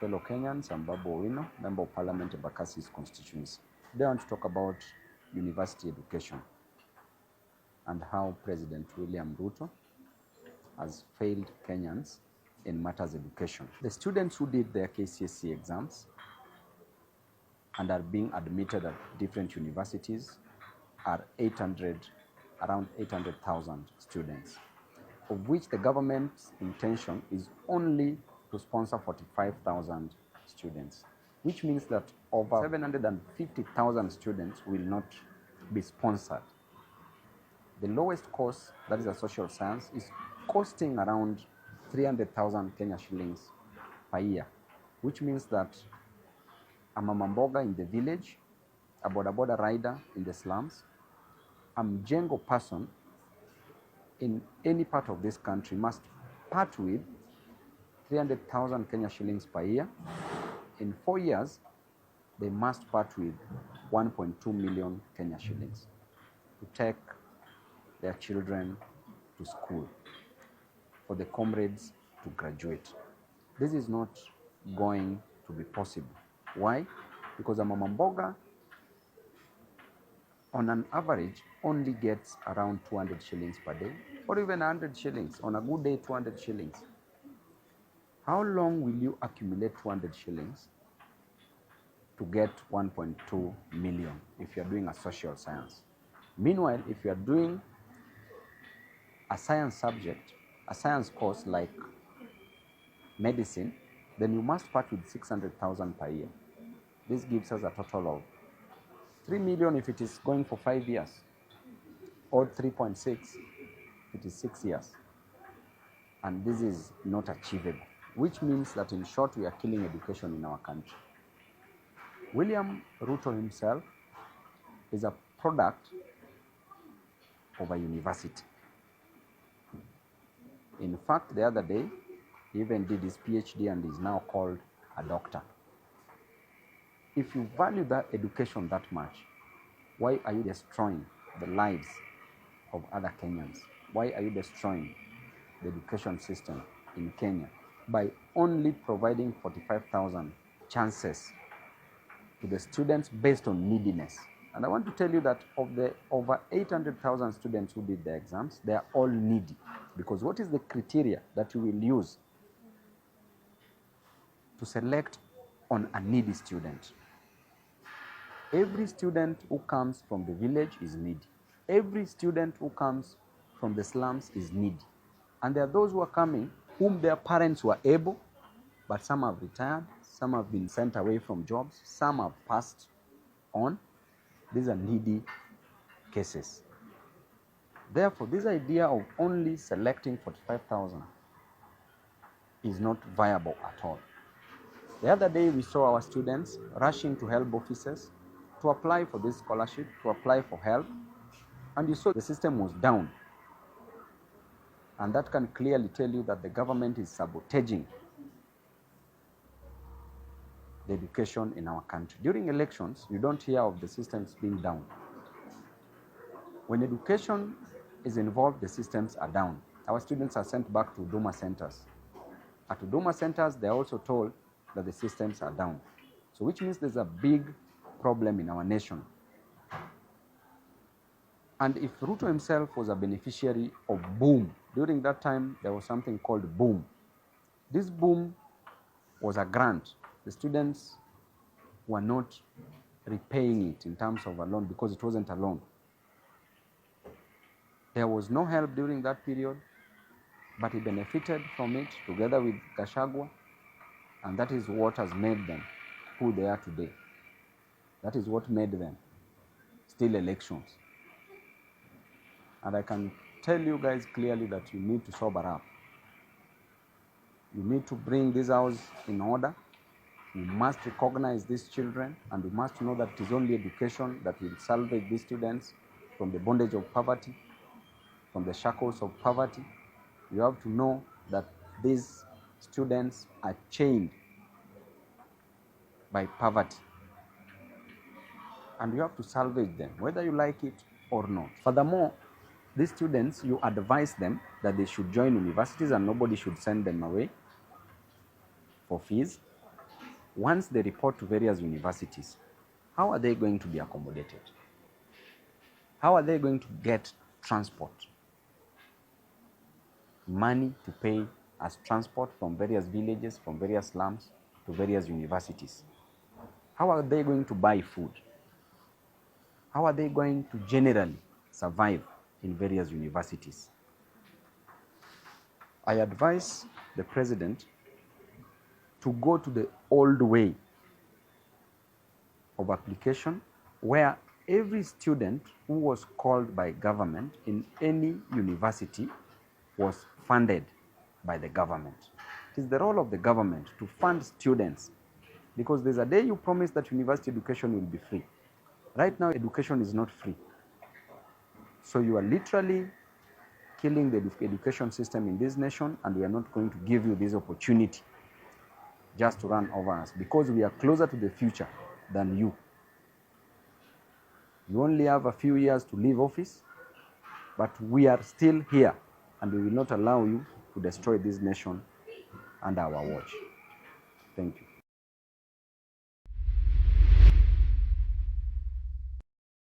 Fellow Kenyans, I'm Babu Owino, Member of Parliament of Bakasi's constituency. Today I want to talk about university education and how President William Ruto has failed Kenyans in matters education. The students who did their KCSE exams and are being admitted at different universities are around 800,000 students, of which the government's intention is only to sponsor 45,000 students, which means that over 750,000 students will not be sponsored. The lowest course, that is a social science, is costing around 300,000 Kenya shillings per year, which means that a mama mboga in the village, a boda boda rider in the slums, a mjengo person in any part of this country must part with 300,000 Kenya shillings per year. In 4 years, they must part with 1.2 million Kenya shillings to take their children to school, for the comrades to graduate. This is not going to be possible. Why? Because a mama mboga on an average only gets around 200 shillings per day, or even 100 shillings. On a good day, 200 shillings. How long will you accumulate 200 shillings to get 1.2 million if you're doing a social science? Meanwhile, if you're doing a science subject, a science course like medicine, then you must part with 600,000 per year. This gives us a total of 3 million if it is going for 5 years, or 3.6 if it is 6 years. And this is not achievable, which means that in short, we are killing education in our country. William Ruto himself is a product of a university. In fact, the other day, he even did his PhD and is now called a doctor. If you value that education that much, why are you destroying the lives of other Kenyans? Why are you destroying the education system in Kenya by only providing 45,000 chances to the students based on neediness? And I want to tell you that of the over 800,000 students who did the exams, they are all needy. Because what is the criteria that you will use to select on a needy student? Every student who comes from the village is needy. Every student who comes from the slums is needy. And there are those who are coming whom their parents were able, but some have retired, some have been sent away from jobs, some have passed on. These are needy cases. Therefore, this idea of only selecting 45,000 is not viable at all. The other day, we saw our students rushing to help offices to apply for this scholarship, to apply for help, and you saw the system was down. And that can clearly tell you that the government is sabotaging the education in our country. During elections, you don't hear of the systems being down. When education is involved, the systems are down. Our students are sent back to Huduma centers. At Huduma centers, they're also told that the systems are down. So which means there's a big problem in our nation. And if Ruto himself was a beneficiary of boom, during that time, there was something called boom. This boom was a grant. The students were not repaying it in terms of a loan because it wasn't a loan. There was no help during that period, but he benefited from it together with Gachagua, and that is what has made them who they are today. That is what made them steal elections. And I can tell you guys clearly that you need to sober up. You need to bring this house in order. We must recognize these children, and we must know that it is only education that will salvage these students from the bondage of poverty, from the shackles of poverty. You have to know that these students are chained by poverty, and you have to salvage them, whether you like it or not. Furthermore, these students, you advise them that they should join universities and nobody should send them away for fees. once they report to various universities, how are they going to be accommodated? How are they going to get transport? Money to pay as transport from various villages, from various slums to various universities. How are they going to buy food? How are they going to generally survive in various universities? I advise the president to go to the old way of application, where every student who was called by government in any university was funded by the government. It is the role of the government to fund students, because there's a day you promise that university education will be free. Right now, education is not free. So you are literally killing the education system in this nation, and we are not going to give you this opportunity just to run over us, because we are closer to the future than you. You only have a few years to leave office, but we are still here, and we will not allow you to destroy this nation under our watch. Thank you.